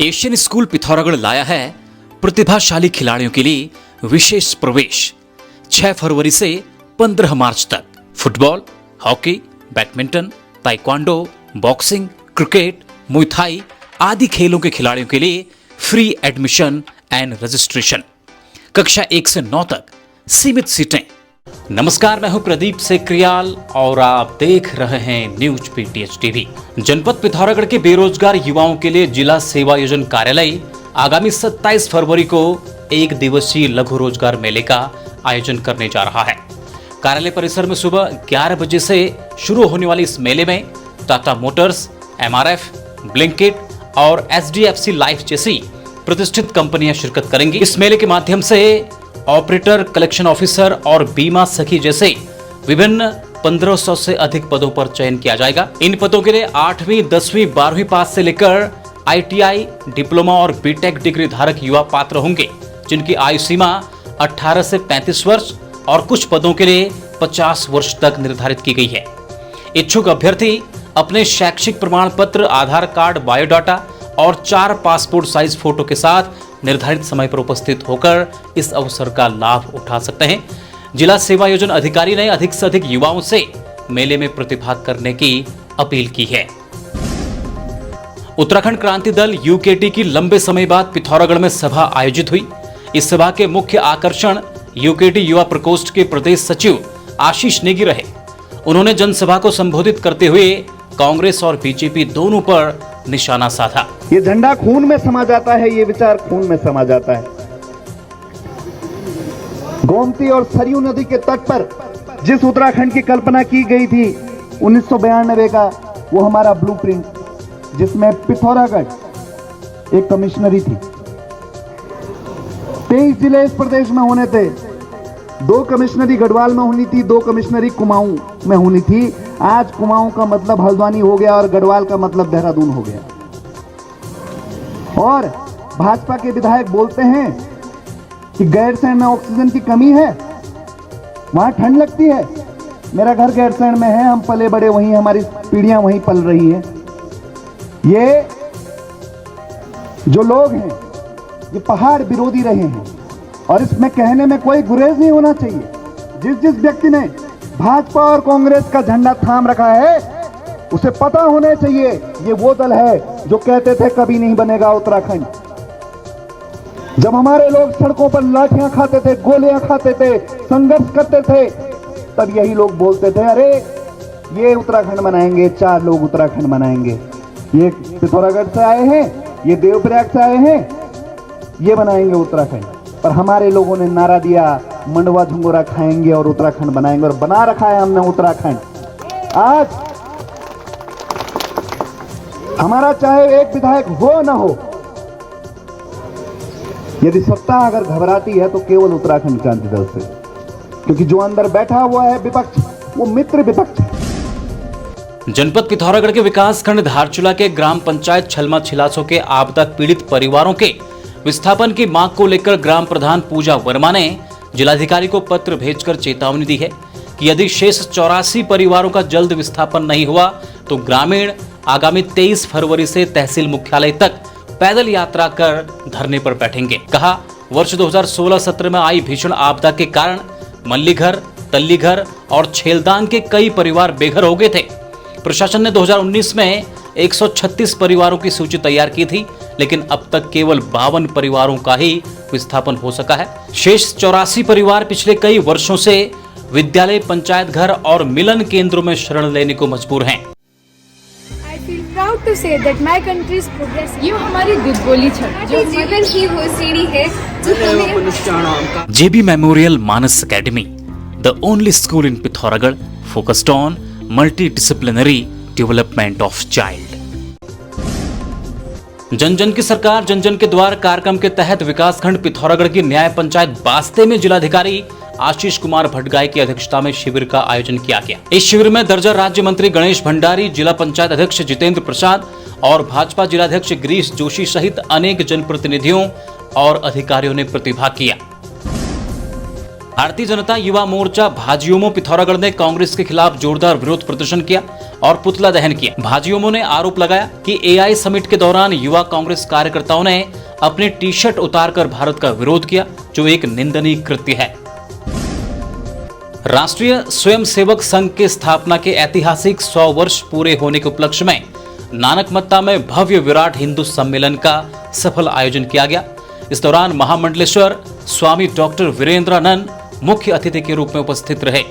Asian school Pithoragarh लाया है प्रतिभाशाली खिलाड़ियों के लिए विशेष प्रवेश। 6 फरवरी से 15 मार्च तक football, hockey, badminton, taekwondo, boxing, cricket, मुई थाई आदि खेलों के खिलाड़ियों के लिए फ्री एडमिशन एंड रजिस्ट्रेशन। कक्षा 1 से 9 तक सीमित सीटें। नमस्कार, मैं हूं प्रदीप सेक्रियाल और आप देख रहे हैं न्यूज पीटीएच टीवी। जनपद पिथौरागढ़ के बेरोजगार युवाओं के लिए जिला सेवा योजन कार्यालय आगामी 27 फरवरी को एक दिवसीय लघु रोजगार मेले का आयोजन करने जा रहा है। कार्यालय परिसर में सुबह 11 बजे से शुरू होने वाली इस मेले में टाटा मोटर्स, MRF, ब्लिंकिट और SDFC लाइफ जैसी प्रतिष्ठित कंपनियां शिरकत करेंगी। इस मेले के माध्यम से ऑपरेटर, कलेक्शन ऑफिसर और बीमा सखी जैसे विभिन्न 1500 से अधिक पदों पर चयन किया जाएगा। इन पदों के लिए 8वीं, 10वीं, 12वीं पास से लेकर ITI, डिप्लोमा और बीटेक डिग्री धारक युवा पात्र होंगे, जिनकी आयु सीमा 18 से 35 वर्ष और कुछ पदों के लिए 50 वर्ष तक निर्धारित की गई है। इच्छुक अभ्यर्थी अपने शैक्षिक प्रमाण पत्र, आधार कार्ड, बायोडाटा और 4 पासपोर्ट साइज फोटो के साथ निर्धारित समय पर उपस्थित होकर इस अवसर का लाभ उठा सकते हैं। जिला सेवा योजन अधिकारी ने अधिक से अधिक युवाओं से मेले में प्रतिभाग करने की अपील की है। उत्तराखंड क्रांति दल UKT की लंबे समय बाद पिथौरागढ़ में सभा आयोजित हुई। इस सभा के मुख्य आकर्षण UKT युवा प्रकोष्ठ के प्रदेश सचिव आशीष नेगी रहे। उन्होंने जनसभा को संबोधित करते हुए कांग्रेस और बीजेपी दोनों पर निशाना साधा। ये झंडा खून में समा जाता है, ये विचार खून में समा जाता है। गोमती और सरयू नदी के तट पर जिस उत्तराखंड की कल्पना की गई थी 1992 का, वो हमारा ब्लूप्रिंट, जिसमें पिथौरागढ़ एक कमिश्नरी थी। 23 जिले इस प्रदेश में होने थे। 2 कमिश्नरी गढ़वाल में होनी थी, 2 कमिश्नरी कुमाऊं में होनी थी। आज कुमाऊं का मतलब हल्द्वानी हो गया और गढ़वाल का मतलब देहरादून हो गया। और भाजपा के विधायक बोलते हैं कि गैरसैंण में ऑक्सीजन की कमी है, वहां ठंड लगती है। मेरा घर गैरसैंण में है, हम पले बड़े वहीं, हमारी पीढ़ियां वहीं पल रही हैं। ये जो लोग हैं ये पहाड़ विरोधी रहे हैं और इसमें कहने में कोई गुरेज नहीं होना चाहिए। जिस व्यक्ति ने भाजपा और कांग्रेस का झंडा थाम रखा है उसे पता होना चाहिए ये वो दल है जो कहते थे कभी नहीं बनेगा उत्तराखंड। जब हमारे लोग सड़कों पर लाठियां खाते थे, गोलियां खाते थे, संघर्ष करते थे, तब यही लोग बोलते थे अरे ये उत्तराखंड बनाएंगे, 4 लोग उत्तराखंड बनाएंगे, ये पिथौरागढ़ से आए हैं, ये देवप्रयाग से आए हैं, ये बनाएंगे उत्तराखंड। पर हमारे लोगों ने नारा दिया मंडवा झुंगोरा खाएंगे और उत्तराखंड बनाएंगे, और बना रखा है हमने उत्तराखंड। आज हमारा चाहे एक विधायक हो ना हो, यदि सत्ता अगर घबराती है तो केवल उत्तराखंड क्रांति दल से, क्योंकि जो अंदर बैठा हुआ है विपक्ष, वो मित्र विपक्ष है। जनपद पिथौरागढ़ के विकास खंड धारचूला के ग्राम पंचायत छलमा छिलासों के आपदा पीड़ित परिवारों के विस्थापन की मांग को लेकर ग्राम प्रधान पूजा वर्मा ने जिलाधिकारी को पत्र भेजकर चेतावनी दी है कि यदि शेष 84 परिवारों का जल्द विस्थापन नहीं हुआ तो ग्रामीण आगामी 23 फरवरी से तहसील मुख्यालय तक पैदल यात्रा कर धरने पर बैठेंगे। कहा, वर्ष 2016-17 में आई भीषण आपदा के कारण मल्लीघर, तल्लीघर और छेलदान के कई परिवार बेघर हो गए थे। प्रशासन ने 2019 में 136 परिवारों की सूची तैयार की थी, लेकिन अब तक केवल 52 परिवारों का ही विस्थापन हो सका है। शेष 84 परिवार पिछले कई वर्षों से विद्यालय, पंचायत घर और मिलन केंद्रों में शरण लेने को मजबूर हैं। I feel proud to say that my country is progressing. ये हमारी दूध बोली छड़ जो जीवन की वो सीढ़ी है जो हमें JB memorial Manas academy, the only school in Pithoragarh focused on multidisciplinary development of child। जन जन की सरकार, जन जन के द्वार कार्यक्रम के तहत विकासखंड पिथौरागढ़ की न्याय पंचायत बास्ते में जिलाधिकारी आशीष कुमार भट्टगाय की अध्यक्षता में शिविर का आयोजन किया गया। इस शिविर में दर्जा राज्य मंत्री गणेश भंडारी, जिला पंचायत अध्यक्ष जितेंद्र प्रसाद और भाजपा जिलाध्यक्ष गिरीश जोशी सहित अनेक जनप्रतिनिधियों और अधिकारियों ने प्रतिभाग किया। भारतीय जनता युवा मोर्चा भाजियोमो पिथौरागढ़ ने कांग्रेस के खिलाफ जोरदार विरोध प्रदर्शन किया और पुतला दहन किया। भाजियोमो ने आरोप लगाया कि एआई समिट के दौरान युवा कांग्रेस कार्यकर्ताओं ने अपने टी शर्ट उतारकर भारत का विरोध किया, जो एक निंदनीय कृत्य है। राष्ट्रीय स्वयंसेवक संघ के स्थापना के ऐतिहासिक 100 वर्ष पूरे होने के उपलक्ष्य में नानकमत्ता में भव्य विराट हिंदू सम्मेलन का सफल आयोजन किया गया। इस दौरान महामंडलेश्वर स्वामी डॉक्टर वीरेंद्रानंद मुख्य अतिथि के रूप में उपस्थित रहे।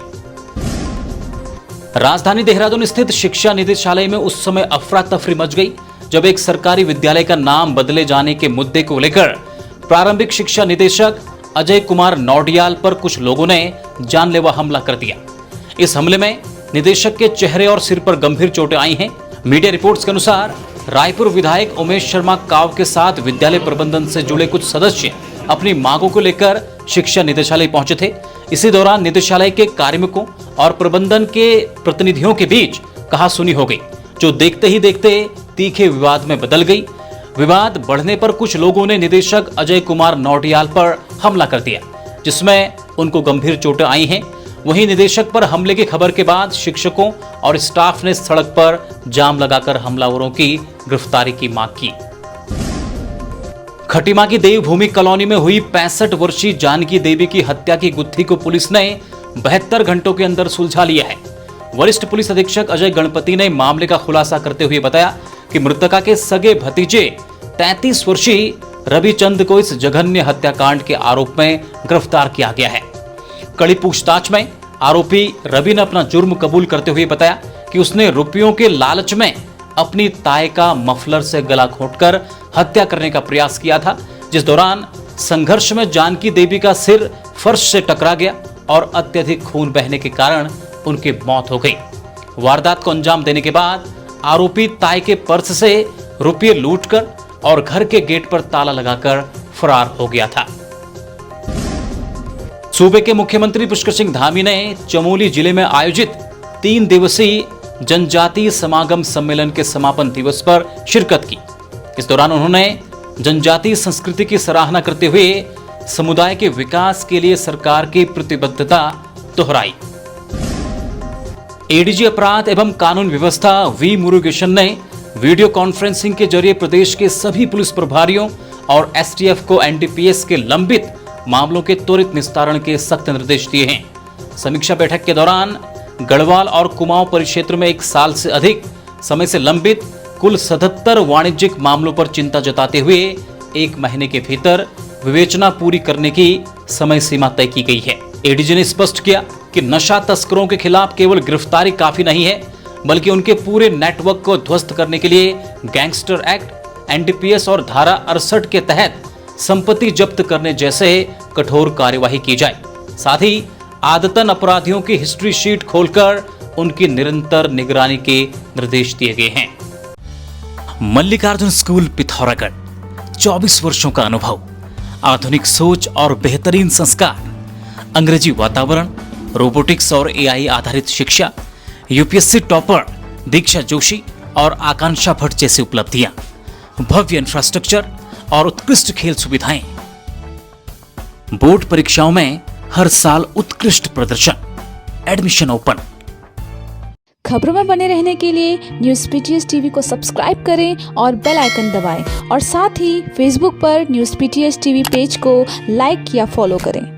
राजधानी देहरादून स्थित शिक्षा निदेशालय में उस समय अफरा तफरी मच गई जब एक सरकारी विद्यालय का नाम बदले जाने के मुद्दे को लेकर प्रारंभिक शिक्षा निदेशक अजय कुमार नौडियाल पर कुछ लोगों ने जानलेवा हमला कर दिया। इस हमले में निदेशक के चेहरे और सिर पर गंभीर चोटें आई हैं। मीडिया रिपोर्ट्स के अनुसार रायपुर विधायक उमेश शर्मा काव के साथ विद्यालय प्रबंधन से जुड़े कुछ सदस्य अपनी मांगों को लेकर शिक्षा निदेशालय पहुंचे थे। इसी दौरान निदेशालय के कार्मिकों और प्रबंधन के प्रतिनिधियों के बीच कहासुनी हो गई, जो देखते ही देखते तीखे विवाद में बदल गई। विवाद बढ़ने पर कुछ लोगों ने निदेशक अजय कुमार नौटियाल पर हमला कर दिया, जिसमें उनको गंभीर चोटें आई हैं। वहीं निदेशक पर हमले की खबर के बाद शिक्षकों और स्टाफ ने सड़क पर जाम लगाकर हमलावरों की गिरफ्तारी की मांग की। खटीमा की देवभूमि कॉलोनी में हुई 65 वर्षीय जानकी देवी की हत्या की गुत्थी को पुलिस ने 72 घंटों के अंदर सुलझा लिया है। वरिष्ठ पुलिस अधीक्षक अजय गणपति ने मामले का खुलासा करते हुए बताया कि मृतका के सगे भतीजे 33 वर्षीय रविचंद को इस जघन्य हत्याकांड के आरोप में गिरफ्तार किया गया है। कड़ी पूछताछ में आरोपी रवि ने अपना जुर्म कबूल करते हुए बताया कि उसने रुपयों के लालच में अपनी ताई का मफलर से गला घोंटकर हत्या करने का प्रयास किया था, जिस दौरान संघर्ष में जानकी देवी का सिर फर्श से टकरा गया और अत्यधिक खून बहने के कारण उनकी मौत हो गई। वारदात को अंजाम देने के बाद आरोपी ताई के पर्स से रुपये लूटकर और घर के गेट पर ताला लगाकर फरार हो गया था। सूबे के मुख्यमंत्री पुष्कर सिंह धामी ने चमोली जिले में आयोजित 3 दिवसीय जनजातीय समागम सम्मेलन के समापन दिवस पर शिरकत की। इस दौरान उन्होंने जनजातीय संस्कृति की सराहना करते हुए समुदाय के विकास के लिए सरकार की प्रतिबद्धता दोहराई। एडीजी अपराध एवं कानून व्यवस्था वी मुरुगेशन ने वीडियो कॉन्फ्रेंसिंग के जरिए प्रदेश के सभी पुलिस प्रभारियों और एसटीएफ को एनडीपीएस के लंबित मामलों के त्वरित निस्तारण के सख्त निर्देश दिए हैं। समीक्षा बैठक के दौरान गढ़वाल और कुमाऊं परिक्षेत्र में 1 साल से अधिक समय से लंबित कुल 77 वाणिज्यिक मामलों पर चिंता जताते हुए 1 महीने के भीतर विवेचना पूरी करने की समय सीमा तय की गई है। एडीजी ने स्पष्ट किया कि नशा तस्करों के खिलाफ केवल गिरफ्तारी काफी नहीं है, बल्कि उनके पूरे नेटवर्क को ध्वस्त करने के लिए गैंगस्टर एक्ट, एनडीपीएस और धारा 68 के तहत संपत्ति जब्त करने जैसे कठोर कार्यवाही की जाए। साथ ही आदतन अपराधियों की हिस्ट्री शीट खोलकर उनकी निरंतर निगरानी के निर्देश दिए गए हैं। मल्लिकार्जुन स्कूल पिथौरागढ़, 24 वर्षों का अनुभव, आधुनिक सोच और बेहतरीन संस्कार, अंग्रेजी वातावरण, रोबोटिक्स और एआई आधारित शिक्षा, यूपीएससी टॉपर दीक्षा जोशी और आकांक्षा भट्ट जैसी उपलब्धियां, भव्य इंफ्रास्ट्रक्चर और उत्कृष्ट खेल सुविधाएं। बोर्ड परीक्षाओं में हर साल उत्कृष्ट प्रदर्शन। Admission open. खबरों में बने रहने के लिए न्यूज़ पीटीएस टीवी को सब्सक्राइब करें और बेल आइकन दबाएं और साथ ही फेसबुक पर न्यूज़ पीटीएस टीवी पेज को लाइक या फॉलो करें।